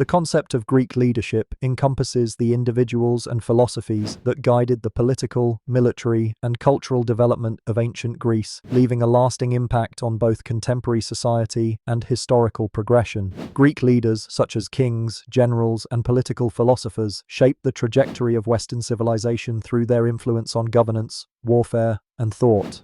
The concept of Greek leadership encompasses the individuals and philosophies that guided the political, military, and cultural development of ancient Greece, leaving a lasting impact on both contemporary society and historical progression. Greek leaders, such as kings, generals, and political philosophers, shaped the trajectory of Western civilization through their influence on governance, warfare, and thought.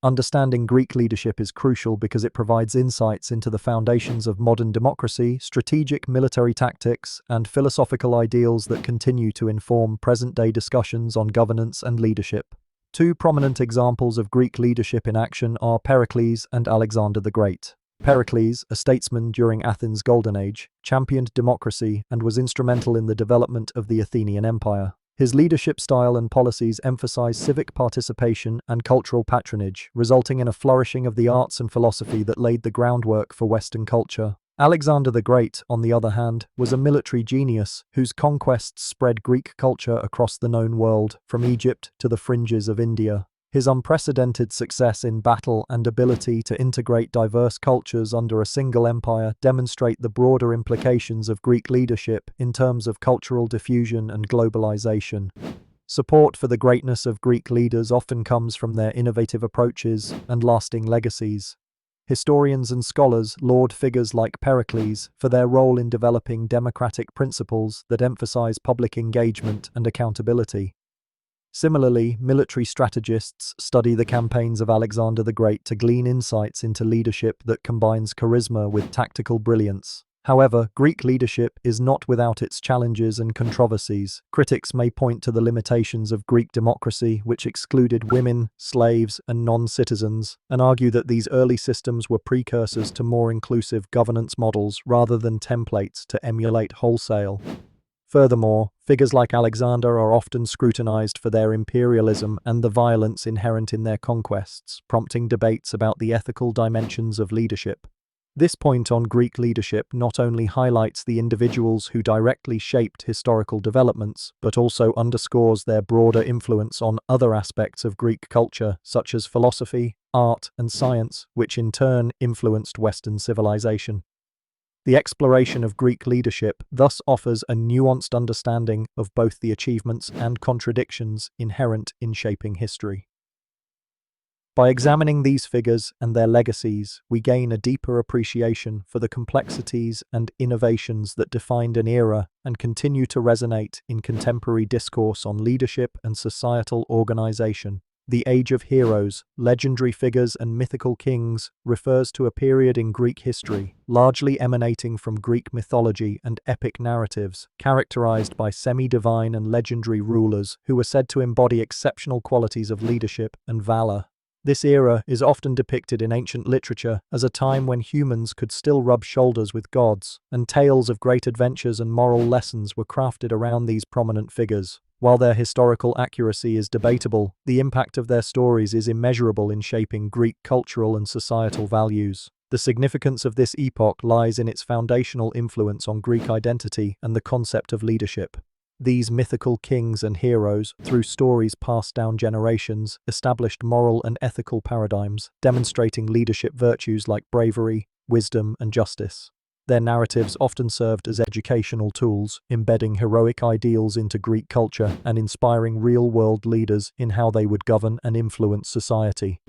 Understanding Greek leadership is crucial because it provides insights into the foundations of modern democracy, strategic military tactics, and philosophical ideals that continue to inform present-day discussions on governance and leadership. Two prominent examples of Greek leadership in action are Pericles and Alexander the Great. Pericles, a statesman during Athens' Golden Age, championed democracy and was instrumental in the development of the Athenian Empire. His leadership style and policies emphasized civic participation and cultural patronage, resulting in a flourishing of the arts and philosophy that laid the groundwork for Western culture. Alexander the Great, on the other hand, was a military genius whose conquests spread Greek culture across the known world, from Egypt to the fringes of India. His unprecedented success in battle and ability to integrate diverse cultures under a single empire demonstrate the broader implications of Greek leadership in terms of cultural diffusion and globalization. Support for the greatness of Greek leaders often comes from their innovative approaches and lasting legacies. Historians and scholars laud figures like Pericles for their role in developing democratic principles that emphasize public engagement and accountability. Similarly, military strategists study the campaigns of Alexander the Great to glean insights into leadership that combines charisma with tactical brilliance. However, Greek leadership is not without its challenges and controversies. Critics may point to the limitations of Greek democracy, which excluded women, slaves, and non-citizens, and argue that these early systems were precursors to more inclusive governance models rather than templates to emulate wholesale. Furthermore, figures like Alexander are often scrutinized for their imperialism and the violence inherent in their conquests, prompting debates about the ethical dimensions of leadership. This point on Greek leadership not only highlights the individuals who directly shaped historical developments, but also underscores their broader influence on other aspects of Greek culture, such as philosophy, art, and science, which in turn influenced Western civilization. The exploration of Greek leadership thus offers a nuanced understanding of both the achievements and contradictions inherent in shaping history. By examining these figures and their legacies, we gain a deeper appreciation for the complexities and innovations that defined an era and continue to resonate in contemporary discourse on leadership and societal organization. The Age of Heroes, legendary figures and mythical kings, refers to a period in Greek history, largely emanating from Greek mythology and epic narratives, characterized by semi-divine and legendary rulers who were said to embody exceptional qualities of leadership and valor. This era is often depicted in ancient literature as a time when humans could still rub shoulders with gods, and tales of great adventures and moral lessons were crafted around these prominent figures. While their historical accuracy is debatable, the impact of their stories is immeasurable in shaping Greek cultural and societal values. The significance of this epoch lies in its foundational influence on Greek identity and the concept of leadership. These mythical kings and heroes, through stories passed down generations, established moral and ethical paradigms, demonstrating leadership virtues like bravery, wisdom, and justice. Their narratives often served as educational tools, embedding heroic ideals into Greek culture and inspiring real-world leaders in how they would govern and influence society.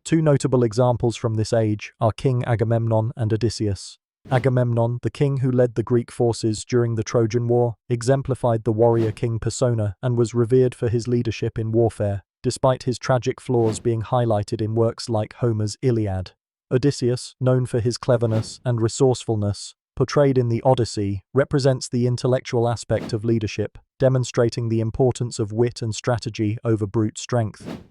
Two notable examples from this age are King Agamemnon and Odysseus. Agamemnon, the king who led the Greek forces during the Trojan War, exemplified the warrior king persona and was revered for his leadership in warfare, despite his tragic flaws being highlighted in works like Homer's Iliad. Odysseus, known for his cleverness and resourcefulness, portrayed in the Odyssey, represents the intellectual aspect of leadership, demonstrating the importance of wit and strategy over brute strength.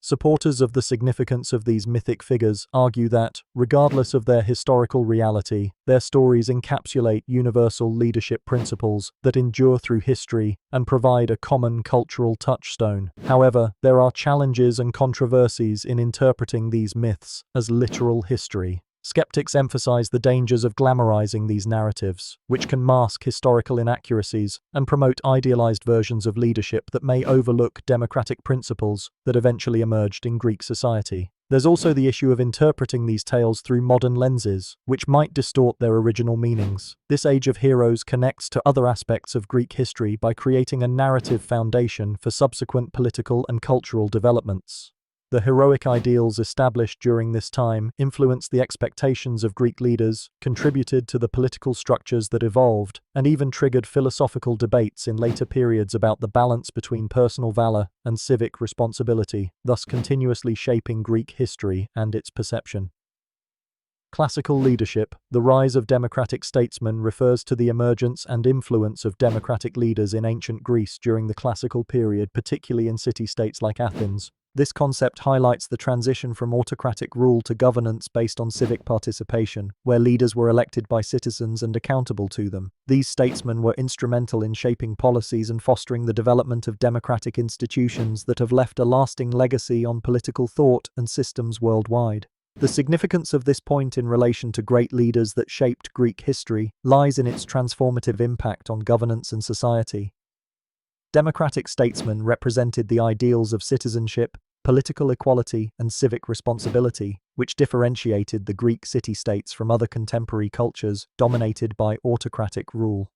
Supporters of the significance of these mythic figures argue that, regardless of their historical reality, their stories encapsulate universal leadership principles that endure through history and provide a common cultural touchstone. However, there are challenges and controversies in interpreting these myths as literal history. Skeptics emphasize the dangers of glamorizing these narratives, which can mask historical inaccuracies and promote idealized versions of leadership that may overlook democratic principles that eventually emerged in Greek society. There's also the issue of interpreting these tales through modern lenses, which might distort their original meanings. This age of heroes connects to other aspects of Greek history by creating a narrative foundation for subsequent political and cultural developments. The heroic ideals established during this time influenced the expectations of Greek leaders, contributed to the political structures that evolved, and even triggered philosophical debates in later periods about the balance between personal valor and civic responsibility, thus continuously shaping Greek history and its perception. Classical leadership. The rise of democratic statesmen refers to the emergence and influence of democratic leaders in ancient Greece during the classical period, particularly in city-states like Athens. This concept highlights the transition from autocratic rule to governance based on civic participation, where leaders were elected by citizens and accountable to them. These statesmen were instrumental in shaping policies and fostering the development of democratic institutions that have left a lasting legacy on political thought and systems worldwide. The significance of this point in relation to great leaders that shaped Greek history lies in its transformative impact on governance and society. Democratic statesmen represented the ideals of citizenship, political equality, and civic responsibility, which differentiated the Greek city-states from other contemporary cultures dominated by autocratic rule.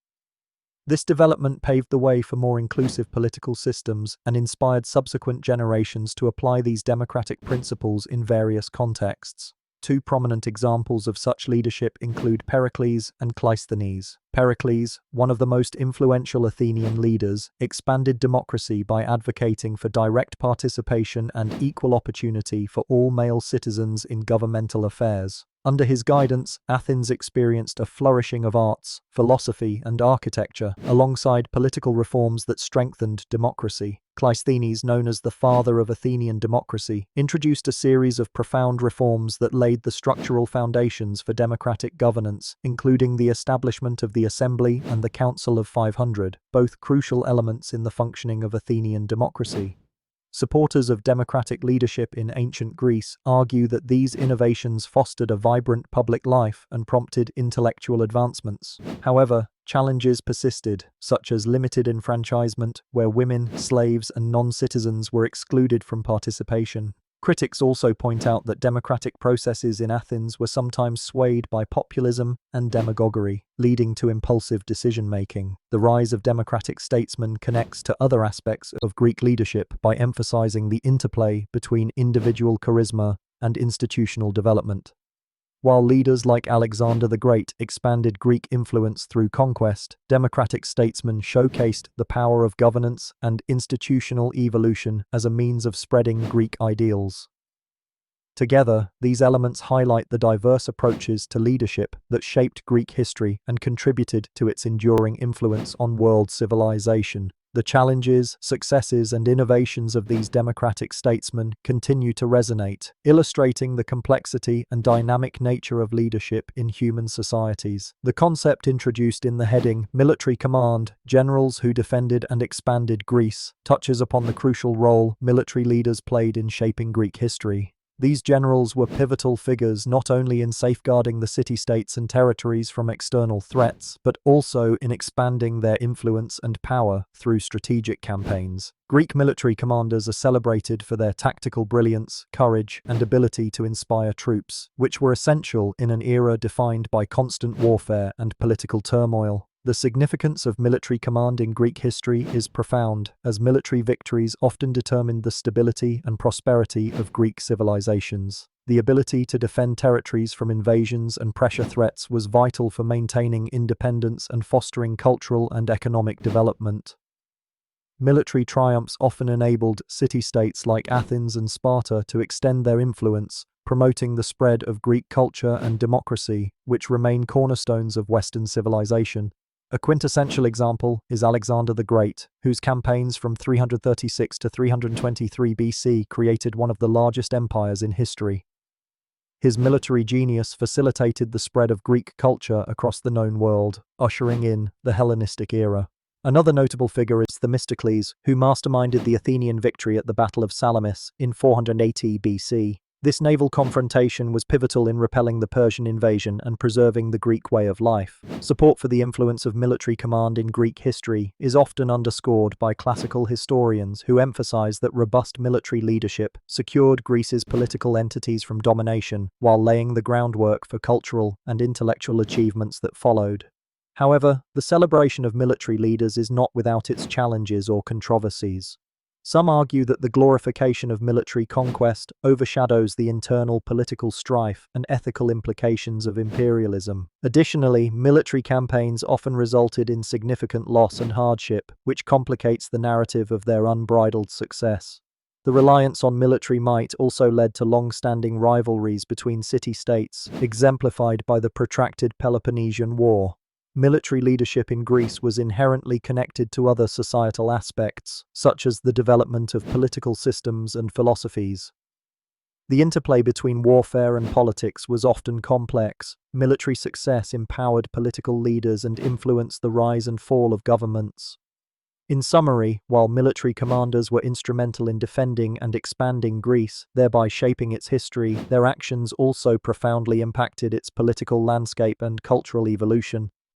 This development paved the way for more inclusive political systems and inspired subsequent generations to apply these democratic principles in various contexts. Two prominent examples of such leadership include Pericles and Cleisthenes. Pericles, one of the most influential Athenian leaders, expanded democracy by advocating for direct participation and equal opportunity for all male citizens in governmental affairs. Under his guidance, Athens experienced a flourishing of arts, philosophy, and architecture, alongside political reforms that strengthened democracy. Cleisthenes, known as the father of Athenian democracy, introduced a series of profound reforms that laid the structural foundations for democratic governance, including the establishment of the Assembly and the Council of 500, both crucial elements in the functioning of Athenian democracy. Supporters of democratic leadership in ancient Greece argue that these innovations fostered a vibrant public life and prompted intellectual advancements. However, challenges persisted, such as limited enfranchisement, where women, slaves, and non-citizens were excluded from participation. Critics also point out that democratic processes in Athens were sometimes swayed by populism and demagoguery, leading to impulsive decision-making. The rise of democratic statesmen connects to other aspects of Greek leadership by emphasizing the interplay between individual charisma and institutional development. While leaders like Alexander the Great expanded Greek influence through conquest, democratic statesmen showcased the power of governance and institutional evolution as a means of spreading Greek ideals. Together, these elements highlight the diverse approaches to leadership that shaped Greek history and contributed to its enduring influence on world civilization. The challenges, successes, and innovations of these democratic statesmen continue to resonate, illustrating the complexity and dynamic nature of leadership in human societies. The concept introduced in the heading, Military Command, Generals Who Defended and Expanded Greece, touches upon the crucial role military leaders played in shaping Greek history. These generals were pivotal figures not only in safeguarding the city-states and territories from external threats, but also in expanding their influence and power through strategic campaigns. Greek military commanders are celebrated for their tactical brilliance, courage, and ability to inspire troops, which were essential in an era defined by constant warfare and political turmoil. The significance of military command in Greek history is profound, as military victories often determined the stability and prosperity of Greek civilizations. The ability to defend territories from invasions and pressure threats was vital for maintaining independence and fostering cultural and economic development. Military triumphs often enabled city-states like Athens and Sparta to extend their influence, promoting the spread of Greek culture and democracy, which remain cornerstones of Western civilization. A quintessential example is Alexander the Great, whose campaigns from 336 to 323 BC created one of the largest empires in history. His military genius facilitated the spread of Greek culture across the known world, ushering in the Hellenistic era. Another notable figure is Themistocles, who masterminded the Athenian victory at the Battle of Salamis in 480 BC. This naval confrontation was pivotal in repelling the Persian invasion and preserving the Greek way of life. Support for the influence of military command in Greek history is often underscored by classical historians who emphasize that robust military leadership secured Greece's political entities from domination while laying the groundwork for cultural and intellectual achievements that followed. However, the celebration of military leaders is not without its challenges or controversies. Some argue that the glorification of military conquest overshadows the internal political strife and ethical implications of imperialism. Additionally, military campaigns often resulted in significant loss and hardship, which complicates the narrative of their unbridled success. The reliance on military might also led to long-standing rivalries between city-states, exemplified by the protracted Peloponnesian War. Military leadership in Greece was inherently connected to other societal aspects, such as the development of political systems and philosophies. The interplay between warfare and politics was often complex. Military success empowered political leaders and influenced the rise and fall of governments. In summary, while military commanders were instrumental in defending and expanding Greece, thereby shaping its history, their actions also profoundly impacted its political landscape and cultural evolution.